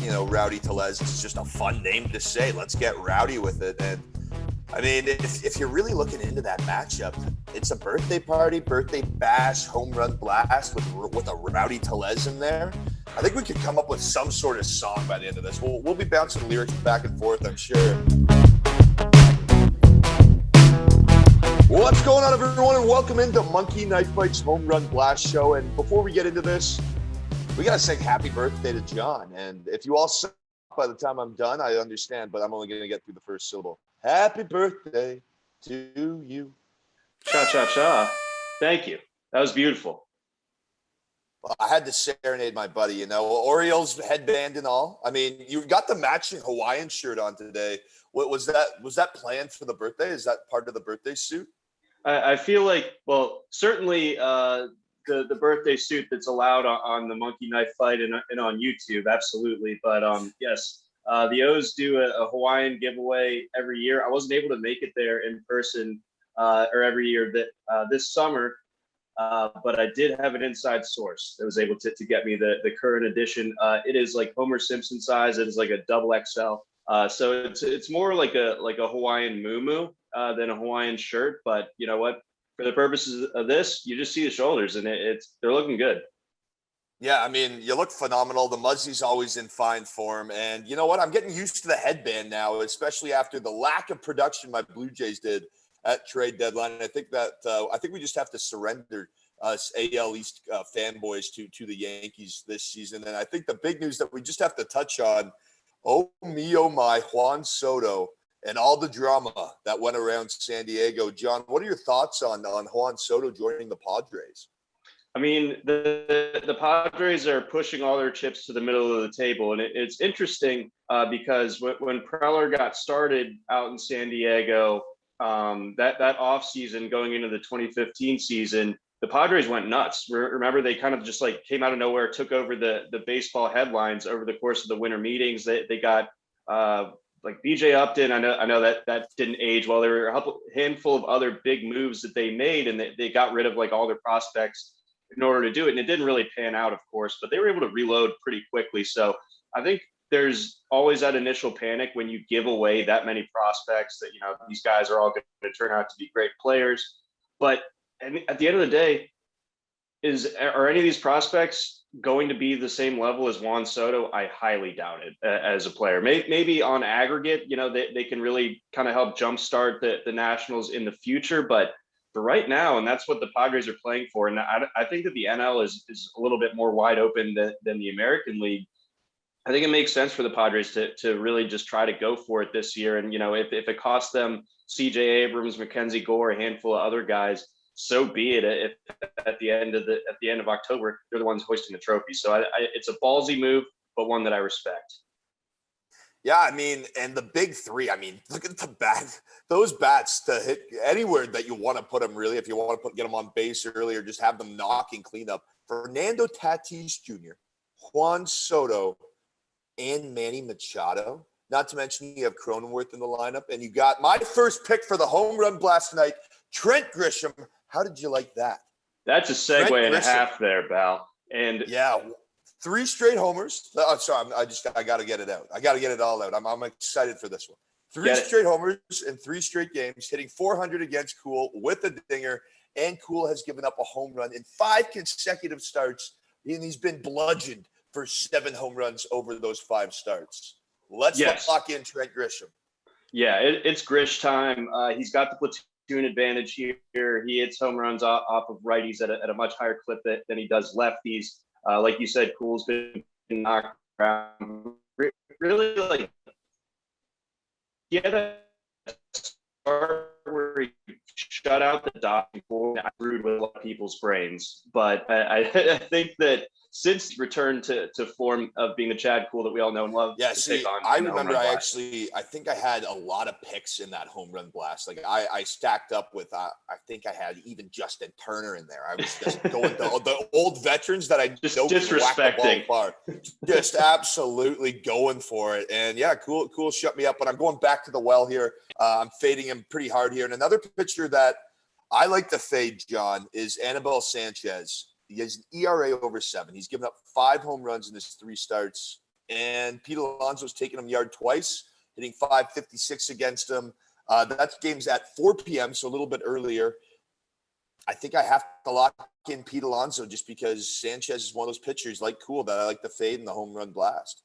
Rowdy Tellez is just a fun name to say. Let's get rowdy with it. And I mean, if you're really looking into that matchup, it's a birthday party, birthday bash, home run blast with a Rowdy Tellez in there. I think we could come up with some sort of song by the end of this. We'll be bouncing lyrics back and forth, I'm sure. What's going on, everyone, and welcome into Monkey Knife Fight's Home Run Blast Show. And before we get into this, we got to sing happy birthday to John. And if you all suck by the time I'm done, I understand, but I'm only going to get through the first syllable. Happy birthday to you. Cha-cha-cha. Thank you. That was beautiful. Well, I had to serenade my buddy, Orioles headband and all. I mean, you got the matching Hawaiian shirt on today. What was that? Was that planned for the birthday? Is that part of the birthday suit? I feel like, certainly the birthday suit that's allowed on the Monkey Knife Fight and on YouTube, absolutely. But yes, the O's do a Hawaiian giveaway every year. I wasn't able to make it there in person or every year this summer, but I did have an inside source that was able to get me the current edition. It is like Homer Simpson size. It is like a double XL. So it's more like a Hawaiian muumuu than a Hawaiian shirt. But you know what? For the purposes of this, you just see the shoulders, and they're looking good. Yeah, I mean, you look phenomenal. The Muzzie's always in fine form. And you know what? I'm getting used to the headband now, especially after the lack of production my Blue Jays did at trade deadline. And I think we just have to surrender us AL East fanboys to the Yankees this season. And I think the big news that we just have to touch on, oh me, oh my, Juan Soto and all the drama that went around San Diego. John, what are your thoughts on Juan Soto joining the Padres? I mean, the Padres are pushing all their chips to the middle of the table. And it's interesting because when Preller got started out in San Diego, that offseason going into the 2015 season, the Padres went nuts. Remember, they kind of just like came out of nowhere, took over the baseball headlines over the course of the winter meetings. They got like BJ Upton. I know that didn't age well. There were a handful of other big moves that they made, and they got rid of like all their prospects in order to do it. And it didn't really pan out, of course, but they were able to reload pretty quickly. So I think there's always that initial panic when you give away that many prospects that, these guys are all going to turn out to be great players. But at the end of the day, are any of these prospects going to be the same level as Juan Soto? I highly doubt it as a player. Maybe on aggregate, they can really kind of help jumpstart the Nationals in the future. But for right now, and that's what the Padres are playing for. And I think that the NL is a little bit more wide open than the American League. I think it makes sense for the Padres to really just try to go for it this year. And, if it costs them CJ Abrams, Mackenzie Gore, a handful of other guys, so be it. If at the end of October, they're the ones hoisting the trophy. So it's a ballsy move, but one that I respect. Yeah, I mean, and the big three, I mean, look at the bat, those bats to hit anywhere that you want to put them, really, if you want to get them on base early or just have them knocking cleanup. Fernando Tatis Jr., Juan Soto, and Manny Machado. Not to mention you have Cronenworth in the lineup. And you got my first pick for the home run blast tonight, Trent Grisham. How did you like that? That's a segue and a half there, Val. And yeah, 3 straight homers. Oh, sorry, I got to get it out. I got to get it all out. I'm excited for this one. 3 straight homers in 3 straight games, hitting 400 against Cool with a dinger. And Cool has given up a home run in 5 consecutive starts. And he's been bludgeoned for 7 home runs over those 5 starts. Let's lock in Trent Grisham. Yeah, it's Grish time. He's got the platoon advantage here. He hits home runs off of righties at a much higher clip than he does lefties. Like you said, Cool's been knocked around. Really, like, he had a start where he shut out the dot before I screwed with a lot of people's brains. But I think that since he returned to form of being the Chad Cool that we all know and love. Yeah, see, I remember I think I had a lot of picks in that home run blast. Like I stacked up with, I think I had even Justin Turner in there. I was just going the old veterans that I just disrespecting. Just absolutely going for it. And yeah, Cool shut me up, but I'm going back to the well here. I'm fading him pretty hard here. And another pitcher that I like to fade, John, is Anibal Sanchez. He has an ERA over 7. He's given up 5 home runs in his 3 starts and Pete Alonso's taken him yard twice, hitting 556 against him. That game's at 4 p.m., so a little bit earlier. I think I have to lock in Pete Alonso just because Sanchez is one of those pitchers like Cool that I like the fade and the home run blast.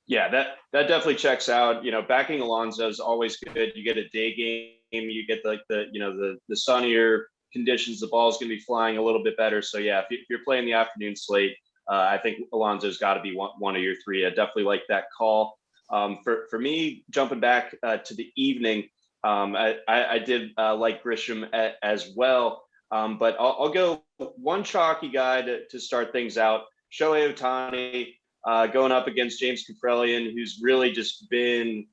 Yeah, that definitely checks out. Backing Alonso is always good. You get a day game, you get the sunnier conditions, the ball's going to be flying a little bit better. So yeah, if you're playing the afternoon slate, I think Alonso's got to be one of your three. I definitely like that call. For me, jumping back to the evening, I did like Grisham as well. But I'll go one chalky guy to start things out. Shohei Ohtani going up against James Kaprielian, who's really just been,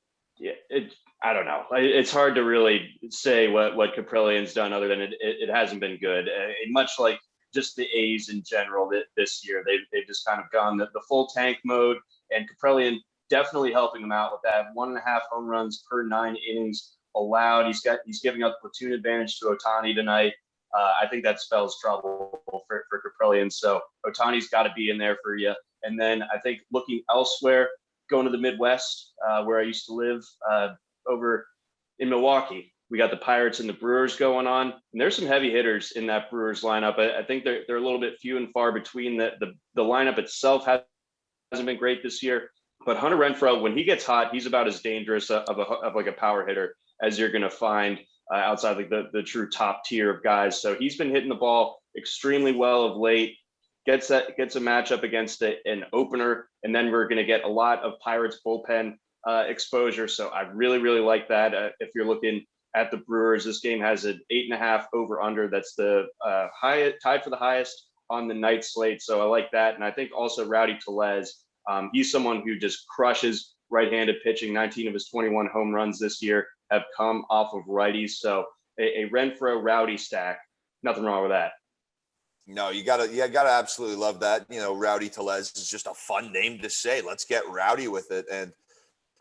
I don't know. It's hard to really say what Kaprielian's done other than it hasn't been good. Much like just the A's in general this year, they've just kind of gone the full tank mode, and Kaprielian definitely helping them out with that 1.5 home runs per 9 innings allowed. He's giving up platoon advantage to Ohtani tonight. I think that spells trouble for Kaprielian. So Ohtani's got to be in there for you. And then I think looking elsewhere, going to the Midwest, where I used to live, over in Milwaukee, we got the Pirates and the Brewers going on, and there's some heavy hitters in that Brewers lineup. I think they're a little bit few and far between. The lineup itself hasn't been great this year, but Hunter Renfroe, when he gets hot, he's about as dangerous of like a power hitter as you're going to find outside like the true top tier of guys. So he's been hitting the ball extremely well of late. Gets a matchup against an opener, and then we're going to get a lot of Pirates bullpen exposure. So I really, really like that. If you're looking at the Brewers, this game has an 8.5 over under. That's the tied for the highest on the night slate. So I like that. And I think also Rowdy Tellez, he's someone who just crushes right-handed pitching. 19 of his 21 home runs this year have come off of righties. So a Renfroe Rowdy stack, nothing wrong with that. No, you gotta absolutely love that. Rowdy Tellez is just a fun name to say. Let's get rowdy with it. And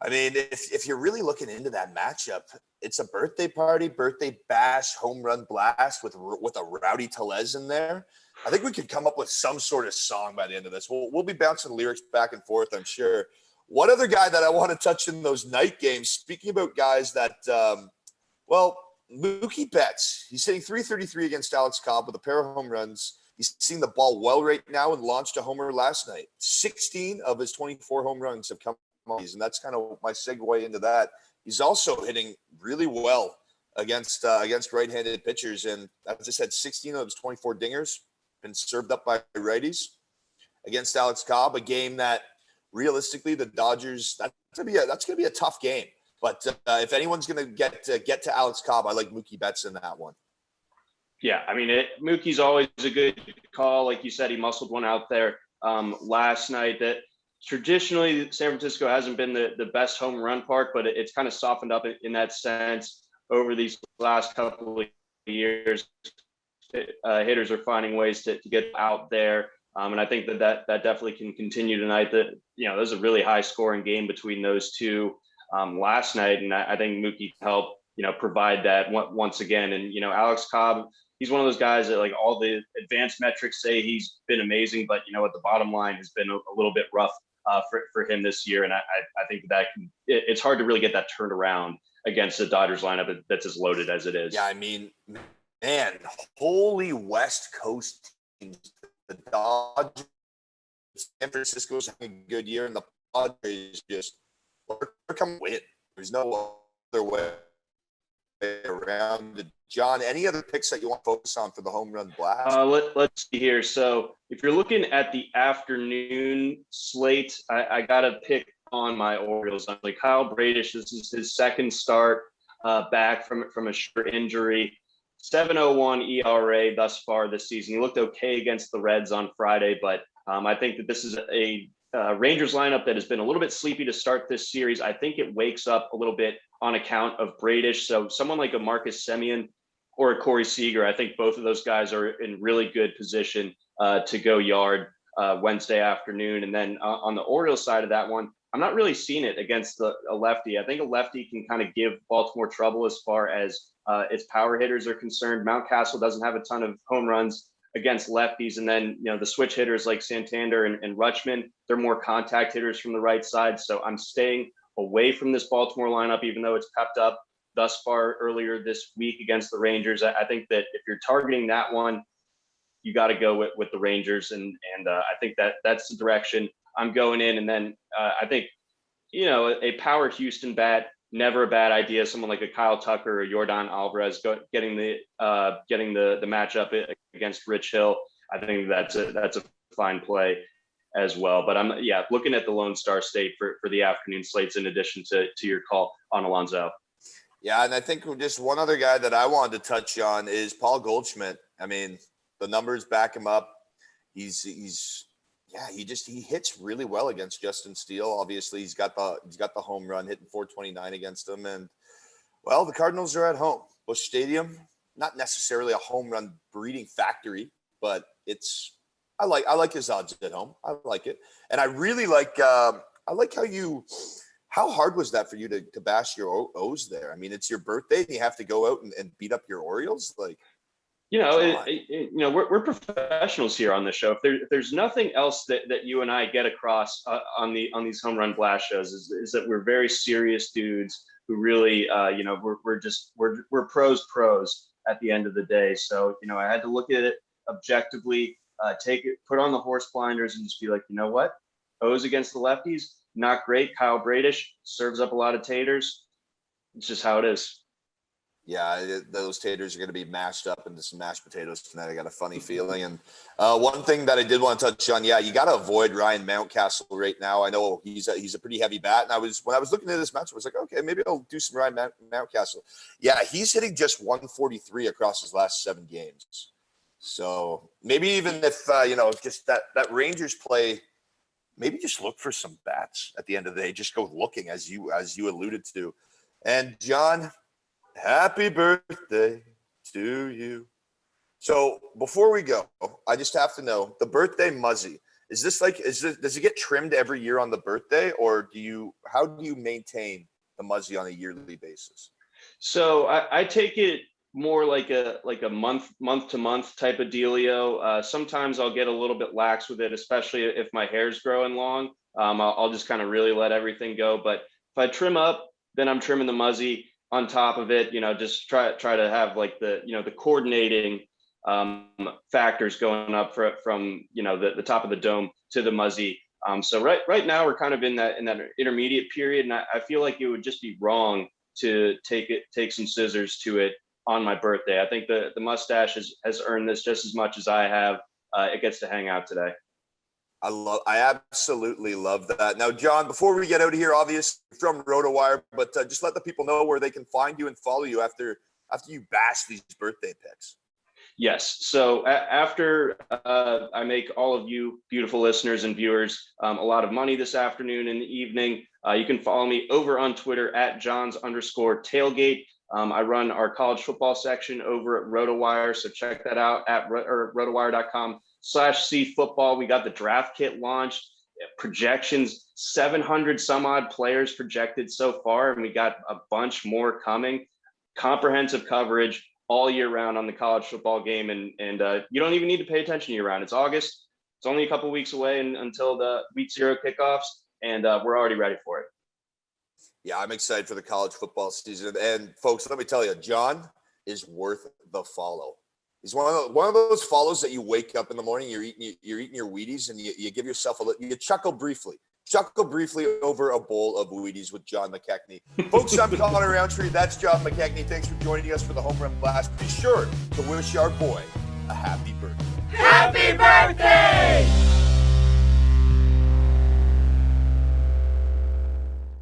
I mean, if you're really looking into that matchup, it's a birthday party, birthday bash, home run blast with a Rowdy Tellez in there. I think we could come up with some sort of song by the end of this. We'll be bouncing lyrics back and forth, I'm sure. One other guy that I want to touch in those night games, speaking about guys that, Mookie Betts. He's hitting .333 against Alex Cobb with a pair of home runs. He's seeing the ball well right now and launched a homer last night. 16 of his 24 home runs have come on these, and that's kind of my segue into that. He's also hitting really well against right-handed pitchers, and as I said, 16 of his 24 dingers been served up by righties against Alex Cobb. A game that realistically the Dodgers, that's gonna be a tough game. But if anyone's going to get to Alex Cobb, I like Mookie Betts in that one. Yeah, I mean, Mookie's always a good call. Like you said, he muscled one out there last night. That traditionally San Francisco hasn't been the best home run park, but it's kind of softened up in that sense over these last couple of years. Hitters are finding ways to get out there. And I think that definitely can continue tonight. There's a really high scoring game between those two last night, and I think Mookie helped provide that once again. And Alex Cobb, he's one of those guys that like all the advanced metrics say he's been amazing, but at the bottom line has been a little bit rough for him this year. And I think it's hard to really get that turned around against the Dodgers lineup that's as loaded as it is. Yeah, I mean, man, holy West Coast teams. The Dodgers, San Francisco's having a good year, and the Padres just come win. There's no other way around it. John, any other picks that you want to focus on for the home run blast? Let's see here. So if you're looking at the afternoon slate, I got to pick on my Orioles. I'm like Kyle Bradish. This is his second start back from a short injury. 7.01 ERA thus far this season. He looked okay against the Reds on Friday, but I think that this is a Rangers lineup that has been a little bit sleepy to start this series. I think it wakes up a little bit on account of Bradish. So someone like a Marcus Semien or a Corey Seager, I think both of those guys are in really good position to go yard Wednesday afternoon. And then on the Orioles side of that one, I'm not really seeing it against a lefty. I think a lefty can kind of give Baltimore trouble as far as its power hitters are concerned. Mountcastle doesn't have a ton of home runs against lefties. And then, the switch hitters like Santander and Rutschman, they're more contact hitters from the right side. So I'm staying away from this Baltimore lineup, even though it's pepped up thus far earlier this week against the Rangers. I think that if you're targeting that one, you got to go with the Rangers. And I think that's the direction I'm going in. And then I think, a power Houston bat, never a bad idea. Someone like a Kyle Tucker or Yordan Alvarez getting the matchup against Rich Hill. I think that's a fine play as well. But I'm looking at the Lone Star State for the afternoon slates in addition to your call on Alonso. Yeah, and I think just one other guy that I wanted to touch on is Paul Goldschmidt. I mean, the numbers back him up. He hits really well against Justin Steele. Obviously, he's got the home run, hitting 429 against him. And well, the Cardinals are at home. Busch Stadium, not necessarily a home run breeding factory, but I like his odds at home. I like it. And I really like how hard was that for you to bash your O's there? I mean, it's your birthday and you have to go out and beat up your Orioles. Like, we're professionals here on this show. If there's nothing else that you and I get across on these home run blast shows is that we're very serious dudes who really, we're pros at the end of the day. So, I had to look at it objectively, put on the horse blinders and just be like, you know what? O's against the lefties, not great. Kyle Bradish serves up a lot of taters. It's just how it is. Yeah, those taters are going to be mashed up into some mashed potatoes tonight. I got a funny feeling. And one thing that I did want to touch on, you got to avoid Ryan Mountcastle right now. I know he's a pretty heavy bat. And when I was looking at this match, I was like, okay, maybe I'll do some Ryan Mountcastle. Yeah, he's hitting just 143 across his last 7 games. So maybe even if, just that Rangers play, maybe just look for some bats at the end of the day. Just go looking as you alluded to. And John, happy birthday to you. So before we go, I just have to know the birthday muzzy. Does it get trimmed every year on the birthday, or how do you maintain the muzzy on a yearly basis? So I take it more like a month to month type of dealio. Sometimes I'll get a little bit lax with it, especially if my hair's growing long. I'll just kind of really let everything go. But if I trim up, then I'm trimming the muzzy on top of it, just try to have like the coordinating factors going up from the top of the dome to the muzzy. So right now we're kind of in that intermediate period, and I feel like it would just be wrong to take some scissors to it on my birthday. I think the mustache has earned this just as much as I have. It gets to hang out today. I absolutely love that. Now, John, before we get out of here, obviously from RotoWire, but just let the people know where they can find you and follow you after you bash these birthday picks. Yes. So after I make all of you beautiful listeners and viewers a lot of money this afternoon and evening, you can follow me over on Twitter at Johns_tailgate. I run our college football section over at RotoWire. So check that out at rotowire.com/cfootball. We got the draft kit launched, projections, 700 some odd players projected so far. And we got a bunch more coming. Comprehensive coverage all year round on the college football game. And you don't even need to pay attention year round. It's August. It's only a couple weeks away until the week 0 kickoffs. And we're already ready for it. Yeah, I'm excited for the college football season. And folks, let me tell you, John is worth the follow. He's one of those follows that you wake up in the morning, you're eating your Wheaties, and you give yourself you chuckle briefly over a bowl of Wheaties with John McKechnie. Folks, I'm Connor Rowntree. That's John McKechnie. Thanks for joining us for the Home Run Blast. Be sure to wish our boy a happy birthday. Happy birthday!